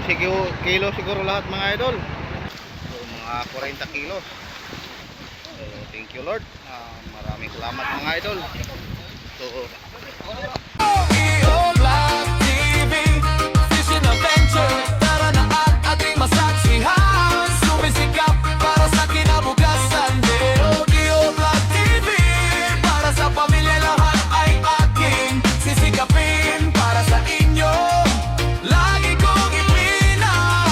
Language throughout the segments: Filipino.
kilo siguro lahat mga idol. So mga 40 kilos. So thank you Lord. Maraming salamat mga idol. So Black TV, Fishing Adventure. Tara na at ating masaksihan. Sumisikap para sa kinabukasan. Black TV, para sa pamilya lahat ay aking sisikapin. Para sa inyo, lagi kong ipinang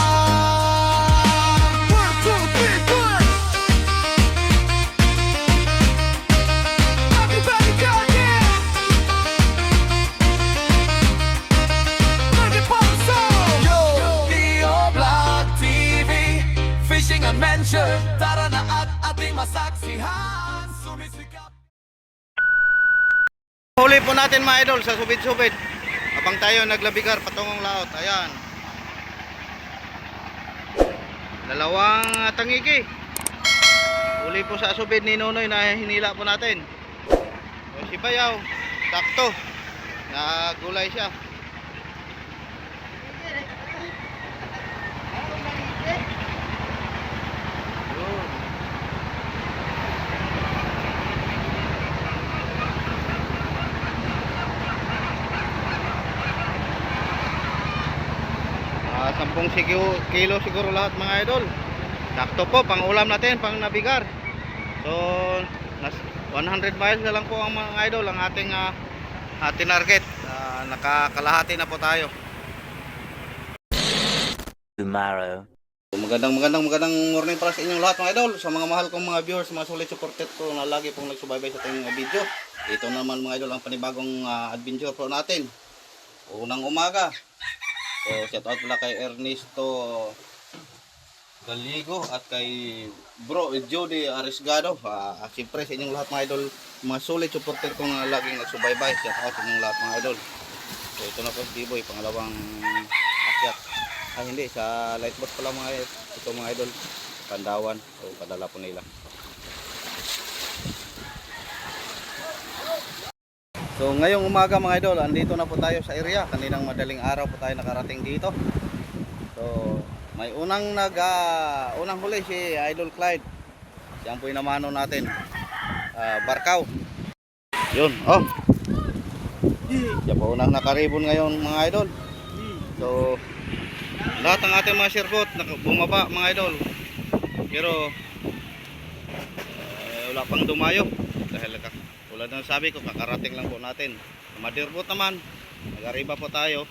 1, 2, 3, 4. Everybody go again. Black TV, Fishing Adventure. Tara na at ating masaksihan. Sumisikap. huli po natin mga idol sa subid-subid. Habang tayo naglabigar patungong laot. Ayan. Dalawang tangigi. Huli po sa subid ni Nonoy na hinila po natin. O, si Bayaw. Sakto. Nagulay siya. Yun. Kilo siguro lahat mga idol. Sakto po, pang ulam natin, pang nabigar. So, 100 miles na lang po ang mga idol ang ating target. Nakakalahati na po tayo. Tomorrow. Magandang morning para sa inyong lahat mga idol. Sa mga mahal kong mga viewers, mga solid supported ko na lagi pong nagsubaybay sa ating mga video. Ito naman mga idol ang panibagong adventure pro natin. Unang umaga. So shout out pala kay Ernesto Galigo at kay Bro Jody Arisgado. Siyempre sa inyong lahat mga idol, mga solid supporter kong laging nagsubaybay. Shout out sa inyong lahat mga idol. So ito na po si Diboy, pangalawang akyat. Hindi, sa lightboat pala ito mga idol. Pandawan. So padala po nila. So ngayong umaga mga idol, andito na po tayo sa area. Kaninang madaling araw po tayo nakarating dito. So may unang huli si Idol Clyde. Yan po yung namano natin. Barkaw. Yun, oh. Yan po unang nakaribon ngayon mga idol. So lahat ng ating mga sherbot bumaba mga idol. Pero wala pang dumayo dahil tulad ng sabi ko, kakarating lang po natin. Madirbot naman, nag-ariba po tayo,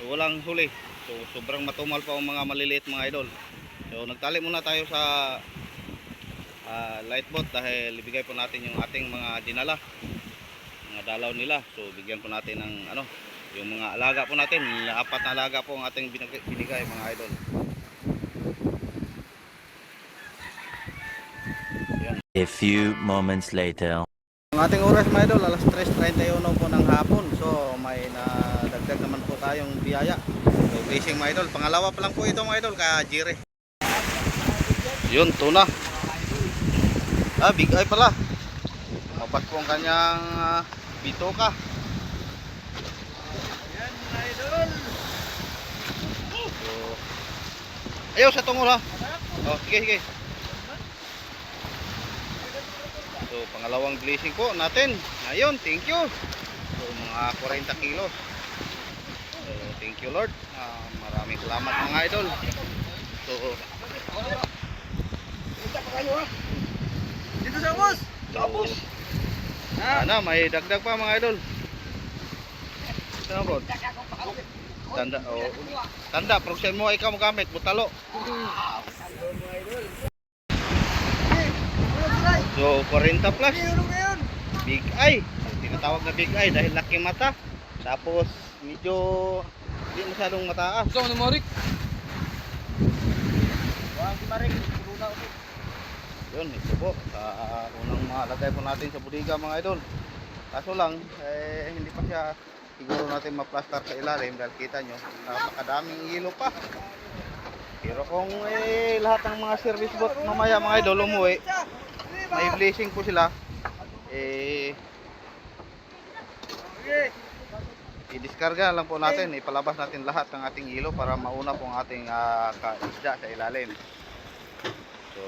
walang huli. So sobrang matumal pa ang mga maliliit mga idol. So nagtali muna tayo sa lightboat dahil ibigay po natin yung ating mga dinala, mga dalaw nila. So bigyan po natin ng yung mga alaga po natin. 4 na alaga po ang ating binigay mga idol. Yan. A few moments later. Ang ating oras mga idol, alas 3:31 po ng hapon. So may nadagdag naman po tayong biyaya. So fishing mga idol, pangalawa pa lang po ito mga idol kaya Jire. Yun, tuna. Big eye pala. Mabat po ang kanyang bitoka. Yan mga idol. So, ayaw sa tungol ha. Oh, sige. So pangalawang blessing po natin ngayon, thank you. So mga 40 kilos. So thank you Lord. Maraming salamat mga idol. So dito sa bus. May dagdag pa mga idol. Ano po? Tanda, proksen mo ikaw magamit butalo. So 40 plus. Big eye. Tinatawag na big eye dahil laki mata. Tapos medyo hindi masyadong mataas. So ni Morik. Yun, ito po sa unang malagay po natin sa budiga mga idol. Kaso lang hindi pa siya siguro natin ma-plaster sa ilalim dahil kita nyo napakadaming hilo pa. Pero kung lahat ng mga service boat mamaya mga idol umuwi, may blessing po sila, i-discarga lang po natin, ipalabas natin lahat ng ating hilo para mauna po ang ating isda sa ilalim. So,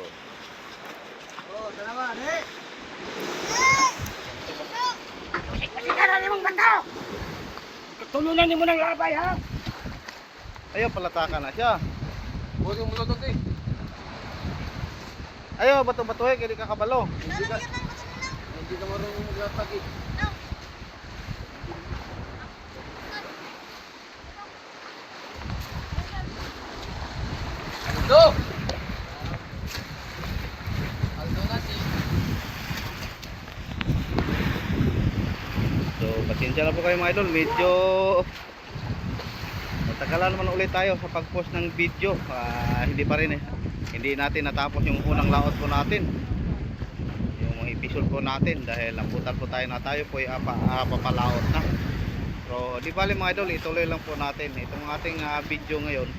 Tulunan niyo mo ng labay ha. ayaw palatakan na siya. Ayaw bato-batuhe kaya di ka kabalo. Hindi ka marunong maglatag eh. Aldo! Aldo na si. So, pasensya na po kayo mga idol, medyo matagalan naman ulit tayo sa pag-post ng video. Hindi pa rin hindi natin natapos yung unang laot po natin, yung mga episode po natin, dahil lambutan po tayo na tayo po ay papalaot na. Pero di bali mga idol, ituloy lang po natin itong ating video ngayon.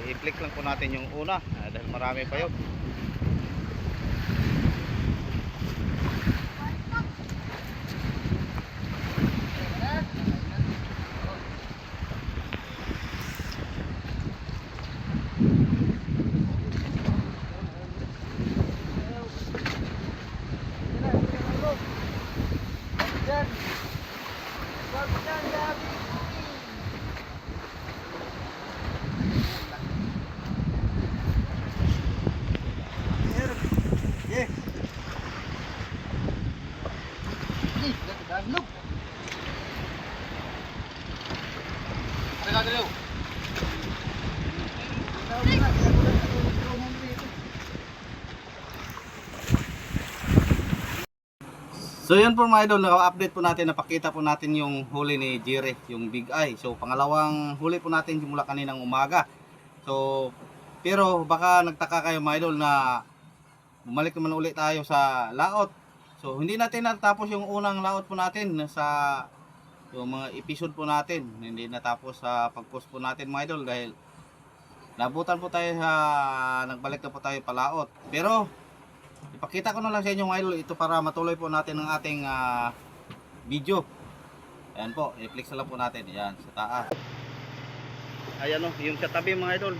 I-click lang po natin yung una dahil marami pa yun. So yun po mga idol, naka-update po natin, napakita po natin yung huli ni Jire, yung Big Eye. So pangalawang huli po natin simula kaninang umaga. So pero baka nagtaka kayo mga idol na bumalik naman ulit tayo sa laot. So hindi natin natapos yung unang laot po natin sa yung mga episode po natin. Hindi natapos sa pag-post po natin mga idol dahil nabutan po tayo sa nagbalik na po tayo palaot. Pero ipakita ko na lang sa inyo mga idol ito para matuloy po natin ang ating video. Ayan po, i-flex na lang po natin. Ayan, sa taas. Ayan o, yung sa tabi mga idol.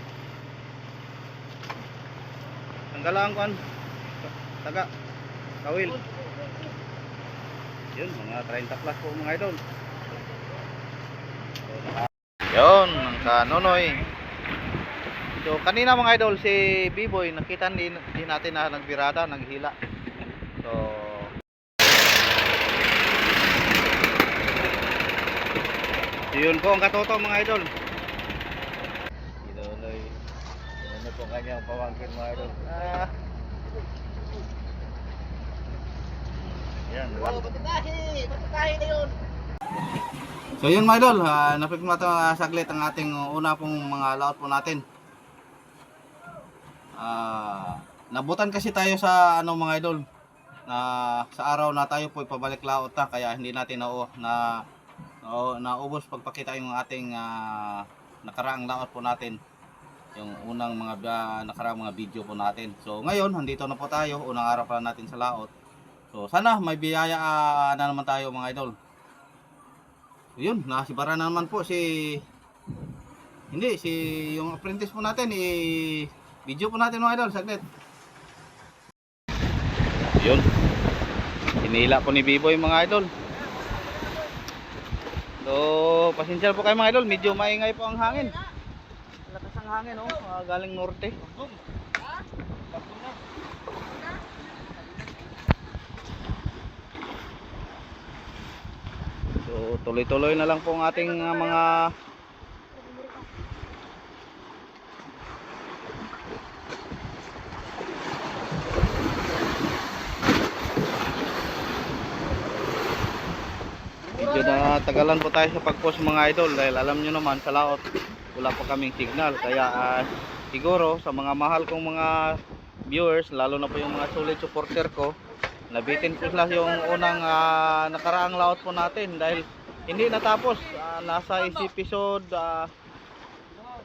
Tanggalaan ko an. Taga. Kawil. Yun, mga 30 plus po mga idol. Yun, ang kanonoy. So kanina mga idol, si B-Boy nakita din natin na nagbirada, naghila. So yun po ang katoto mga idol. Inunoy. Ano po kanyang pamangkin mga idol. Yan, Patatahi na yun. so yun mga idol, napigmata saglit ang ating una pong mga laot po natin. Nabutan kasi tayo sa ano mga idol na sa araw na tayo po pabalik laot na, kaya hindi natin naubos pagpakita yung ating nakaraang laot po natin, yung unang mga nakaraang mga video po natin. So ngayon andito na po tayo, unang araw pa natin sa laot. So sana may biyaya na naman tayo mga idol. So, yun, nasibara na naman po si yung apprentice po natin, video po natin mga idol, saglit. Yun. Hinila po ni B-Boy mga idol. So, pasensya po kayo mga idol, medyo maingay po ang hangin. Lakas ang hangin, oh, galing norte. So, tuloy-tuloy na lang po ang ating mga medyo na tagalan po tayo sa pag-post mga idol dahil alam nyo naman sa laot wala pa kaming signal, kaya siguro sa mga mahal kong mga viewers, lalo na po yung mga solid supporter ko, nabitin po sila yung unang nakaraang laot po natin dahil hindi natapos. Nasa episode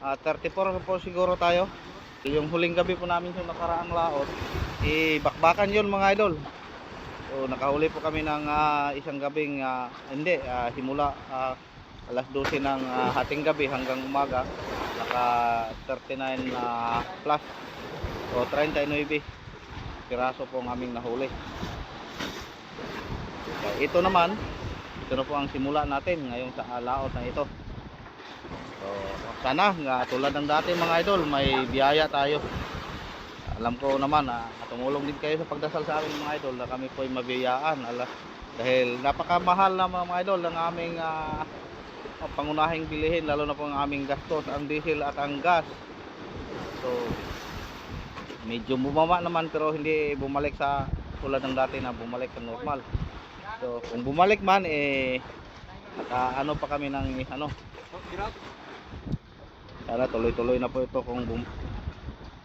34 po siguro tayo. Yung huling gabi po namin yung nakaraang laot, bakbakan yun mga idol. So nakahuli po kami ng isang gabing simula alas 12 ng hating gabi hanggang umaga, naka 39 plus o 39 piraso po ang aming nahuli. Ito na po ang simula natin ngayon sa laot na ito. So sana nga tulad ng dati mga idol, may biyaya tayo. Alam ko naman tumulong din kayo sa pagdasal sa amin mga idol na kami po ay mabiyaan dahil napakamahal na mga idol ng aming pangunahing bilihin, lalo na po ang aming gastos, ang diesel at ang gas. So medyo bumaba naman pero hindi bumalik sa tulad ng dati na bumalik sa normal. So kung bumalik man ano pa kami ng sana tuloy-tuloy na po ito kung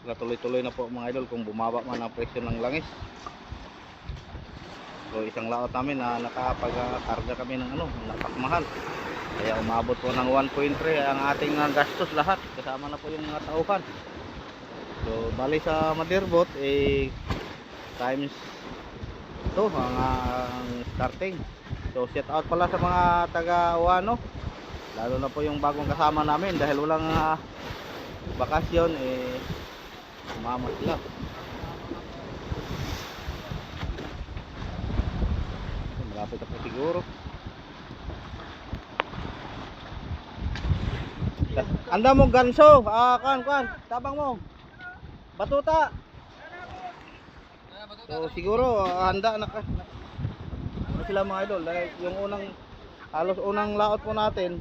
tuloy-tuloy na po mga idol kung bumaba man ang presyo ng langis. So isang laot namin na nakapag-karga kami ng napakmahal. Kaya umabot po ng 1.3 ang ating gastos lahat kasama na po yung mga tauhan. So bali sa motherboard times 2 ang starting. So shout out pala sa mga taga Wano, lalo na po yung bagong kasama namin dahil walang bakasyon umama sila. Malapit ako siguro. Anda mo ganso, kuan, tabang mo. Batuta. So siguro handa na sila mga idol dahil yung halos unang laot po natin,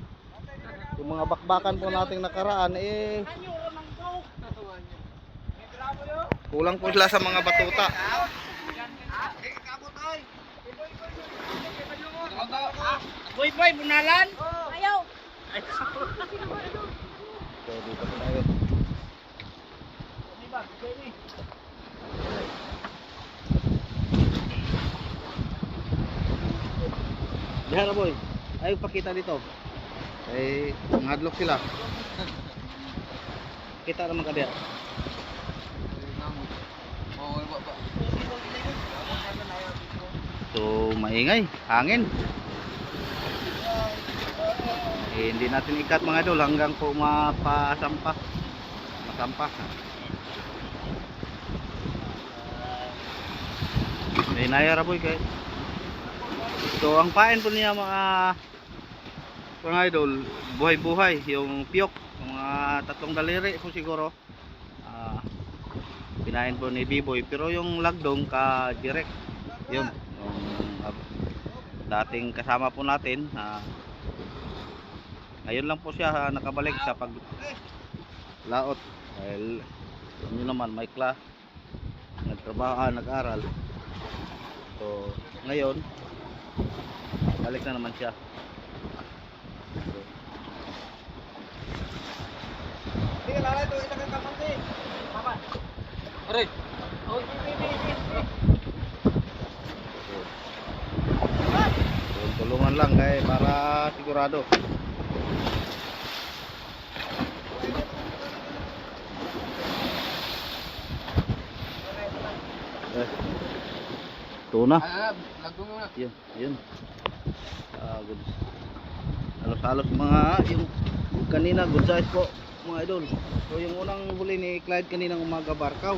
yung mga bakbakan po nating nakaraan kulang po sila sa mga batuta. Boy, bunalan. Ayaw. So dito po tayo. Diyan na boy. Ayaw pakita dito. Ngadlok sila. Kita naman ka diyan. So maingay, hangin. Hindi natin ikat mga idol hanggang po masampa. May nayara boy kay. So ang pain po niya mga idol, buhay-buhay, yung piyok, mga 3 daliri po siguro. Pinain po ni B-Boy, pero yung lagdong ka direct. Yun, yung dating kasama po natin, ngayon lang po siya nakabalik sa paglaot dahil yun naman may class, nagtrabaho, nag-aral. So ngayon balik na naman siya. Sige, lalay to, isang kamante. Paman. Aray. Oh, Tulungan lang para sigurado. Tuna. Lagdong mo na. Yun. Good. Halos mga yung kanina good size po mga idol. So yung unang huli ni Clyde kaninang umaga barkaw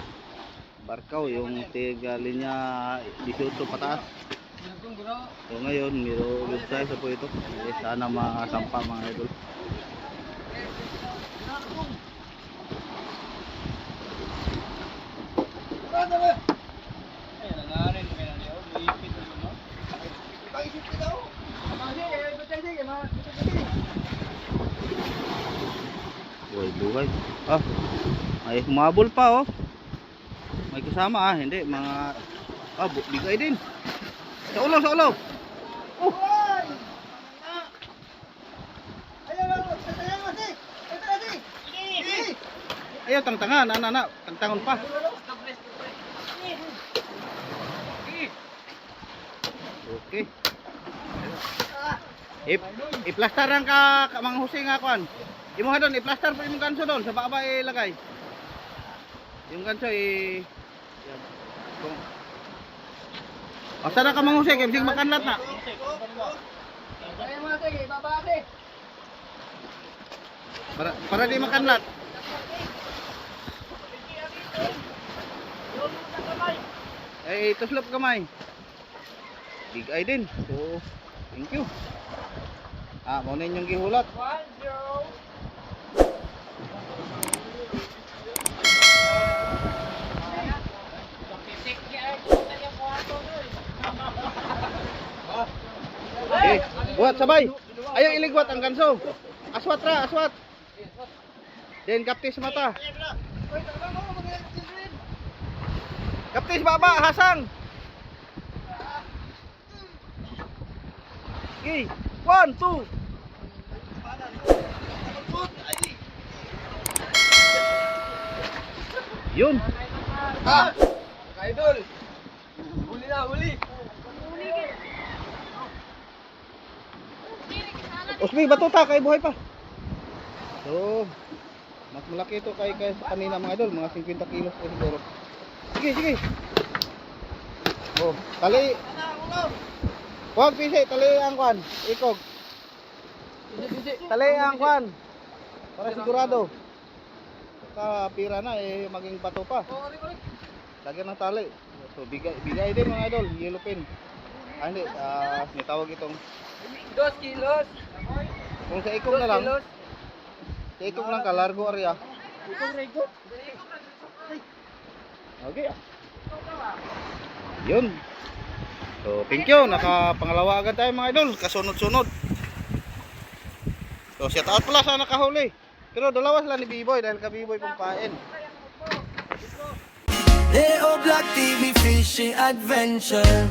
yung tiga linya 18 pataas. So ngayon miro good size po ito. Sana masampa mga idol. Buhay. May humabol pa may kasama hindi mga bigay din sa ulo ayaw tangtangan tangtangon pa okay i-plastaran ka mga husay nga kuan. Imo ha doon, i-plaster po yung ganso doon, sa baba ilagay. Yung ganso yan. O sana ka mangusik, ibig makanlat na. Ay, mga sige, baba sige. Para di makanlat. Tuslop kamay. Big eye din. So, thank you. Mo na inyong gihulat. 1-0. Okay, buhat sabay. Ayaw iligwat ang ganso. Aswat ra, aswat. Then kaptis mata. Kaptis baba, hasang. Okay, 1, 2. Yun. Idol. Huli na, huli. Usmi, batuta kay buhay pa. So, mas malaki ito kay sa kanina mga idol, mga 50 kilos po siguro. Sige, sige. Oh, tali. Huwag pisi, tali ang kwan. Ikog. Tali ang kwan. Para sigurado. Saka pira na maging bato pa. Lagyan ng tali. So bigay din mga idol, yellow pin. Hindi, nitawag itong 2 kilos. kung sa ikog na lang. Sa ikog lang ka, largo area. Okay. Yun. So, thank you. Nakapangalawa agad tayo mga idol. Kasunod-sunod. So, shout out pala sa nakahuli. Pero dalawa sila ni B-Boy dahil ka B-Boy pong pain. Leo Black TV Fishing Adventure.